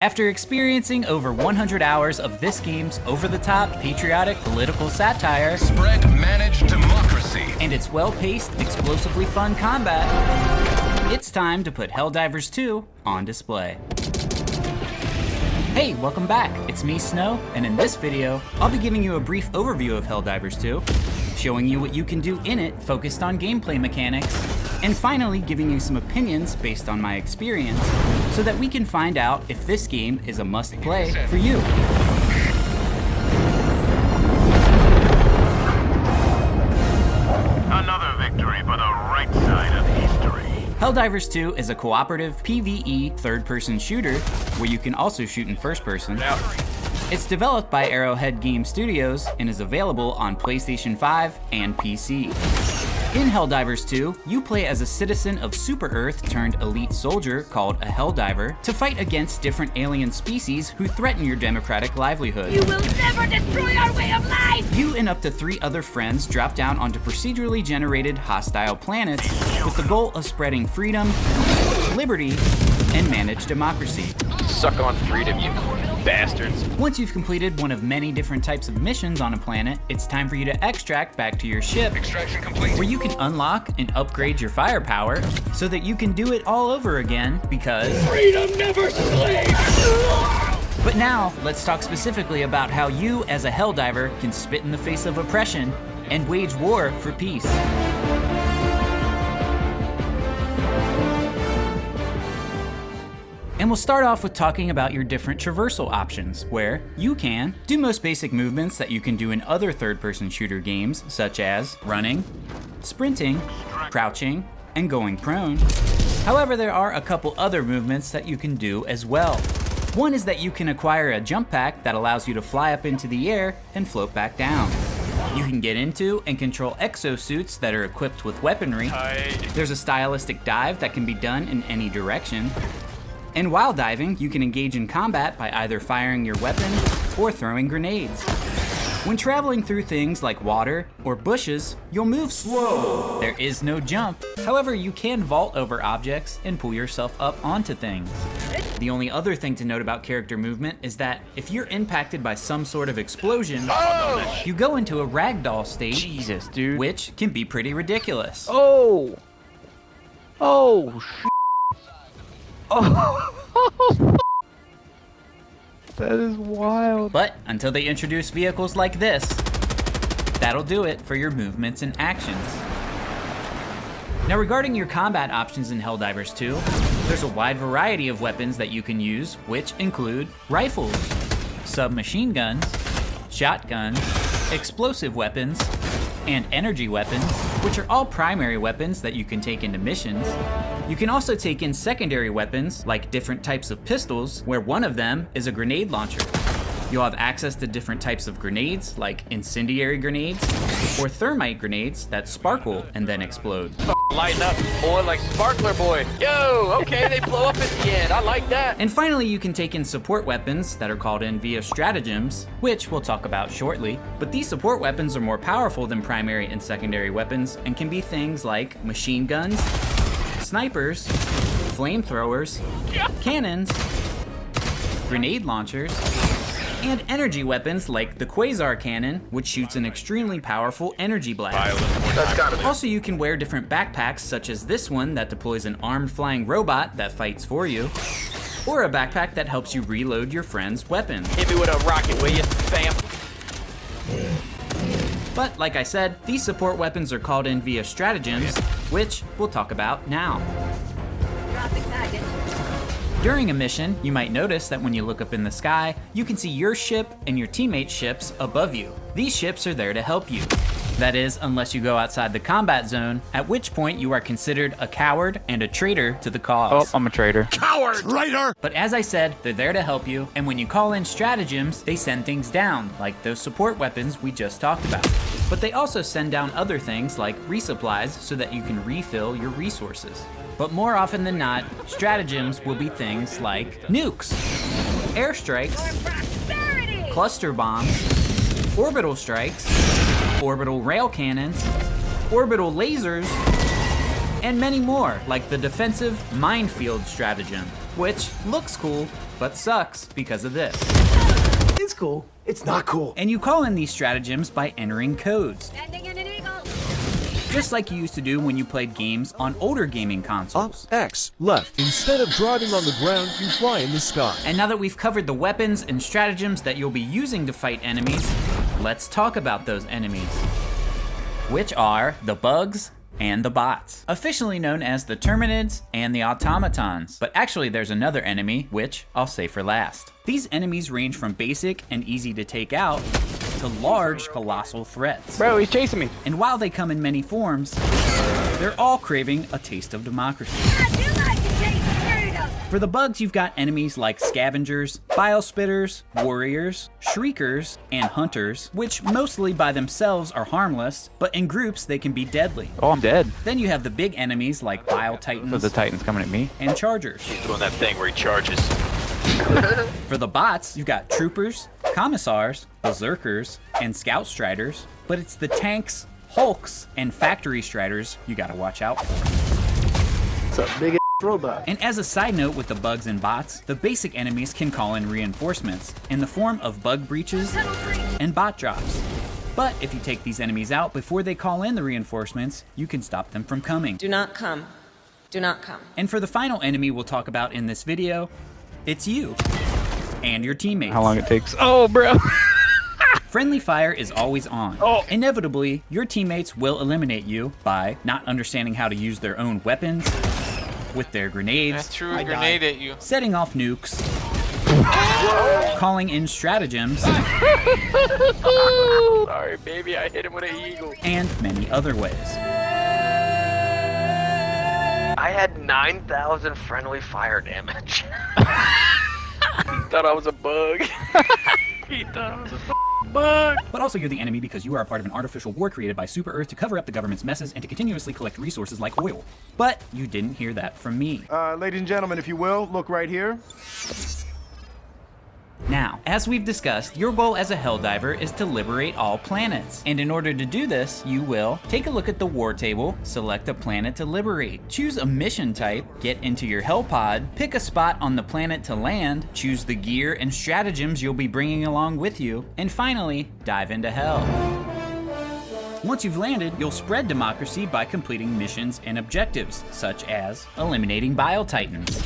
After experiencing over 100 hours of this game's over-the-top, patriotic political satire, spread managed democracy, and its well-paced, explosively fun combat, it's time to put Helldivers 2 on display. Hey, welcome back. It's me, Snow, and in this video, I'll be giving you a brief overview of Helldivers 2, showing you what you can do in it focused on gameplay mechanics, and finally giving you some opinions based on my experience so that we can find out if this game is a must-play for you. Another victory for the right side of history. Helldivers 2 is a cooperative PvE third-person shooter where you can also shoot in first person. It's developed by Arrowhead Game Studios and is available on PlayStation 5 and PC. In Helldivers 2, you play as a citizen of Super-Earth turned elite soldier called a Helldiver to fight against different alien species who threaten your democratic livelihood. You will never destroy our way of life! You and up to 3 other friends drop down onto procedurally generated hostile planets with the goal of spreading freedom, liberty, and managed democracy. Suck on freedom, you bastards. Once you've completed one of many different types of missions on a planet, it's time for you to extract back to your ship, extraction complete, where you can unlock and upgrade your firepower so that you can do it all over again because Freedom never sleeps! But now, let's talk specifically about how you, as a Helldiver, can spit in the face of oppression and wage war for peace. And we'll start off with talking about your different traversal options, where you can do most basic movements that you can do in other third-person shooter games, such as running, sprinting, crouching, and going prone. However, there are a couple other movements that you can do as well. One is that you can acquire a jump pack that allows you to fly up into the air and float back down. You can get into and control exosuits that are equipped with weaponry. There's a stylistic dive that can be done in any direction. And while diving, you can engage in combat by either firing your weapon or throwing grenades. When traveling through things like water or bushes, you'll move slow. There is no jump. However, you can vault over objects and pull yourself up onto things. The only other thing to note about character movement is that if you're impacted by some sort of explosion, you go into a ragdoll state, Jesus, dude. which can be pretty ridiculous. Oh, shit. Oh, that is wild. But until they introduce vehicles like this, that'll do it for your movements and actions. Now, regarding your combat options in Helldivers 2, there's a wide variety of weapons that you can use, which include rifles, submachine guns, shotguns, explosive weapons, and energy weapons, which are all primary weapons that you can take into missions. You can also take in secondary weapons, like different types of pistols, where one of them is a grenade launcher. You'll have access to different types of grenades, like incendiary grenades, or thermite grenades that sparkle and then explode. Lighten up, boy, like Sparkler Boy. Yo, okay, they blow up at the end. I like that. And finally, you can take in support weapons that are called in via Strategems, which we'll talk about shortly. But these support weapons are more powerful than primary and secondary weapons and can be things like machine guns, snipers, flamethrowers, cannons, grenade launchers, and energy weapons like the Quasar Cannon, which shoots an extremely powerful energy blast. Also, you can wear different backpacks, such as this one that deploys an armed flying robot that fights for you, or a backpack that helps you reload your friend's weapon. Hit me with a rocket, will you? Bam. But like I said, these support weapons are called in via Strategems, which we'll talk about now. Dropping package. During a mission, you might notice that when you look up in the sky, you can see your ship and your teammates' ships above you. These ships are there to help you. That is, unless you go outside the combat zone, at which point you are considered a coward and a traitor to the cause. Oh, I'm a traitor. Coward! Traitor! But as I said, they're there to help you, and when you call in Strategems, they send things down, like those support weapons we just talked about. But they also send down other things like resupplies so that you can refill your resources. But more often than not, Stratagems will be things like nukes, airstrikes, cluster bombs, orbital strikes, orbital rail cannons, orbital lasers, and many more, like the defensive minefield stratagem, which looks cool, but sucks because of this. It's cool. It's not cool. And you call in these stratagems by entering codes, Landing in an eagle. just like you used to do when you played games on older gaming consoles. X, left. Instead of driving on the ground, you fly in the sky. And now that we've covered the weapons and stratagems that you'll be using to fight enemies, let's talk about those enemies, which are the bugs and the bots, officially known as the Terminids and the Automatons. But actually there's another enemy, which I'll save for last. These enemies range from basic and easy to take out to large, colossal threats. Bro, he's chasing me. And while they come in many forms, they're all craving a taste of democracy. I do like to taste freedom. For the bugs, you've got enemies like scavengers, bile spitters, warriors, shriekers, and hunters, which mostly by themselves are harmless, but in groups they can be deadly. Oh, I'm dead. Then you have the big enemies like bile titans So the Titan's coming at me. and chargers. He's doing that thing where he charges. For the bots, you've got troopers, commissars, berserkers, and scout striders, but it's the tanks, hulks, and factory striders you gotta watch out for. It's a big robot. And as a side note with the bugs and bots, the basic enemies can call in reinforcements in the form of bug breaches Tunnel breach. and bot drops. But if you take these enemies out before they call in the reinforcements, you can stop them from coming. Do not come. Do not come. And for the final enemy we'll talk about in this video, it's you and your teammates. How long it takes? Oh, bro. Friendly fire is always on. Oh. Inevitably, your teammates will eliminate you by not understanding how to use their own weapons, with their grenades, I threw a grenade at you. setting off nukes, calling in stratagems, Sorry, baby. I hit him with an eagle. and many other ways. I had 9,000 friendly fire damage. He thought I was a bug. He thought I was a bug. But also you're the enemy because you are a part of an artificial war created by Super Earth to cover up the government's messes and to continuously collect resources like oil. But you didn't hear that from me. Ladies and gentlemen, if you will, look right here. Now, as we've discussed, your goal as a Helldiver is to liberate all planets. And in order to do this, you will take a look at the war table, select a planet to liberate, choose a mission type, get into your Hell pod, pick a spot on the planet to land, choose the gear and stratagems you'll be bringing along with you, and finally, dive into Hell. Once you've landed, you'll spread democracy by completing missions and objectives, such as eliminating Bile Titans,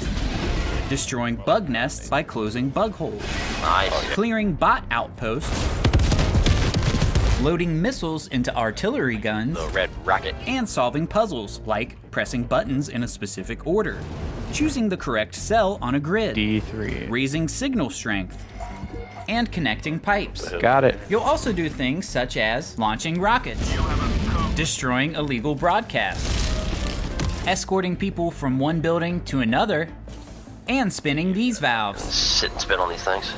destroying bug nests by closing bug holes, clearing bot outposts, loading missiles into artillery guns, The red rocket. and solving puzzles like pressing buttons in a specific order, choosing the correct cell on a grid, D3. raising signal strength, and connecting pipes. Got it. You'll also do things such as launching rockets, destroying illegal broadcasts, escorting people from one building to another, and spinning these valves. Sit and spin on these things.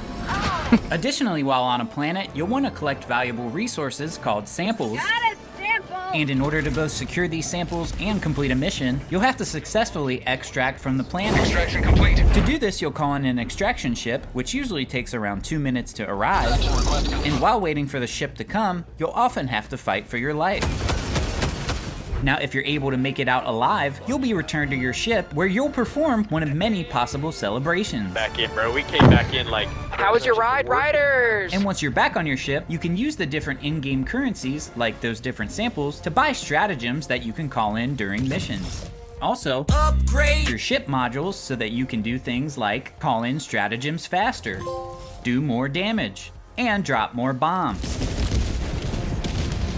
Additionally, while on a planet, you'll want to collect valuable resources called samples. Got a sample. And in order to both secure these samples and complete a mission, you'll have to successfully extract from the planet. Extraction complete. To do this, you'll call in an extraction ship, which usually takes around 2 minutes to arrive. And while waiting for the ship to come, you'll often have to fight for your life. Now, if you're able to make it out alive, you'll be returned to your ship, where you'll perform one of many possible celebrations. Back in, bro. We came back in like. How was your ride, riders? And once you're back on your ship, you can use the different in-game currencies, like those different samples, to buy stratagems that you can call in during missions. Also, upgrade your ship modules so that you can do things like call in stratagems faster, do more damage, and drop more bombs.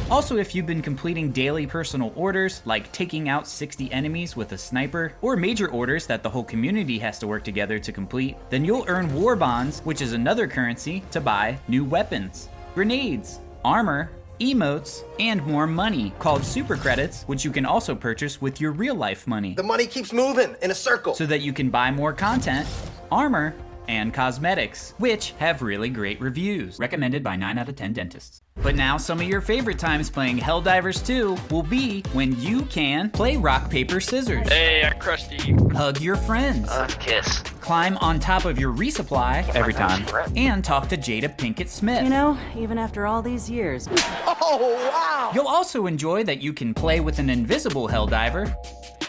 Also, if you've been completing daily personal orders, like taking out 60 enemies with a sniper, or major orders that the whole community has to work together to complete, then you'll earn war bonds, which is another currency to buy new weapons, grenades, armor, emotes, and more money, called super credits, which you can also purchase with your real life money. The money keeps moving in a circle. So that you can buy more content, armor, and cosmetics, which have really great reviews. Recommended by 9 out of 10 dentists. But now some of your favorite times playing Helldivers 2 will be when you can play rock, paper, scissors, Hey, I crushed you. hug your friends, Kiss. climb on top of your resupply, Every time. and talk to Jada Pinkett Smith. You know, even after all these years. Oh, wow. You'll also enjoy that you can play with an invisible Helldiver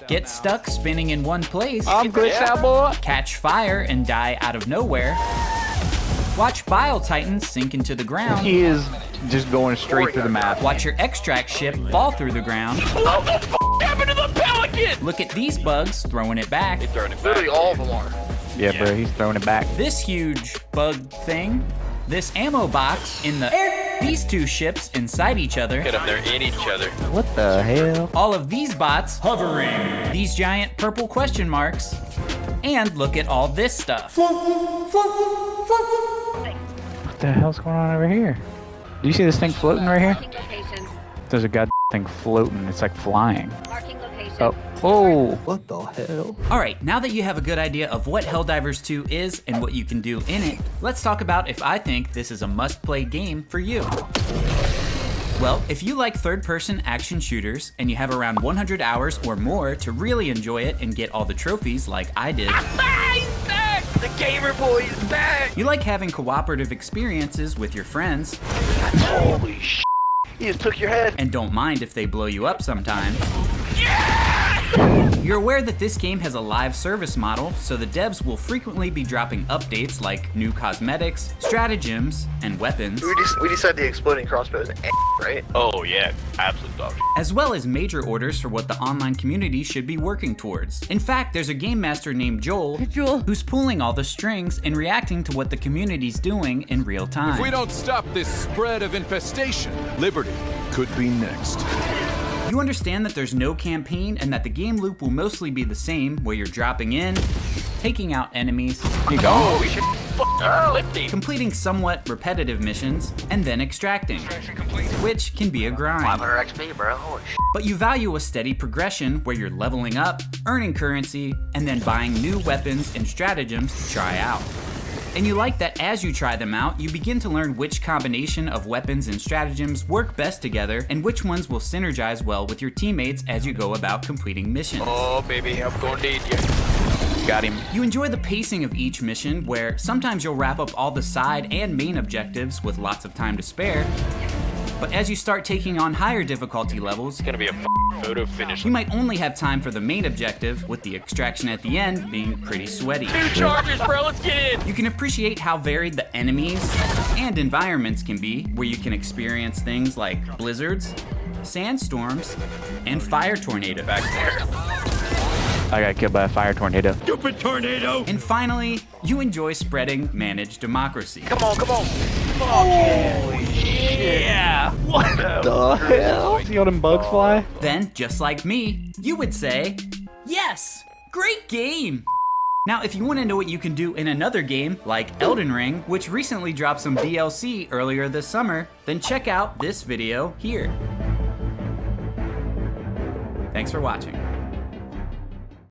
get stuck spinning in one place, I'm glitched out, boy. catch fire and die out of nowhere, watch Bile Titans sink into the ground, He is just going straight through the map. watch your extract ship fall through the ground, What the f happened to the pelican? look at these bugs throwing it back, Literally all of them are. Yeah, bro, he's throwing it back. this huge bug thing, this ammo box in the air, these two ships inside each other, Look at them, they're in each other. What the hell? all of these bots hovering, these giant purple question marks, and look at all this stuff. What the hell's going on over here? Do you see this thing floating right here? Marking location. There's a god thing floating. It's like flying. Marking location. Oh. Oh. What the hell? All right, now that you have a good idea of what Helldivers 2 is and what you can do in it, let's talk about if I think this is a must-play game for you. Well, if you like third-person action shooters and you have around 100 hours or more to really enjoy it and get all the trophies like I did, He's back! The gamer boy is back! you like having cooperative experiences with your friends, Holy sh! He just took your head. and don't mind if they blow you up sometimes, you're aware that this game has a live service model, so the devs will frequently be dropping updates like new cosmetics, stratagems, and weapons, We decided the exploding crossbow is right? Oh yeah, absolute dog. as well as major orders for what the online community should be working towards. In fact, there's a game master named Joel who's pulling all the strings and reacting to what the community's doing in real time. If we don't stop this spread of infestation, Liberty could be next. You understand that there's no campaign and that the game loop will mostly be the same, where you're dropping in, taking out enemies, You go. Holy shit. Lifty. completing somewhat repetitive missions, and then extracting, which can be a grind. 500 XP, bro. Holy sh! But you value a steady progression where you're leveling up, earning currency, and then buying new weapons and stratagems to try out. And you like that as you try them out, you begin to learn which combination of weapons and stratagems work best together and which ones will synergize well with your teammates as you go about completing missions. Oh baby, I'm gonna need you. Got him. You enjoy the pacing of each mission, where sometimes you'll wrap up all the side and main objectives with lots of time to spare. But as you start taking on higher difficulty levels, It's gonna be a photo finish. you might only have time for the main objective, with the extraction at the end being pretty sweaty. 2 charges, bro. Let's get in. You can appreciate how varied the enemies and environments can be, where you can experience things like blizzards, sandstorms, and fire tornadoes. Back there. I got killed by a fire tornado. And finally, you enjoy spreading managed democracy. Come on, come on. Holy shit. Yeah. What the hell? See all them bugs fly? Then, just like me, you would say, yes, great game. Now, if you want to know what you can do in another game, like Elden Ring, which recently dropped some DLC earlier this summer, then check out this video here. Thanks for watching.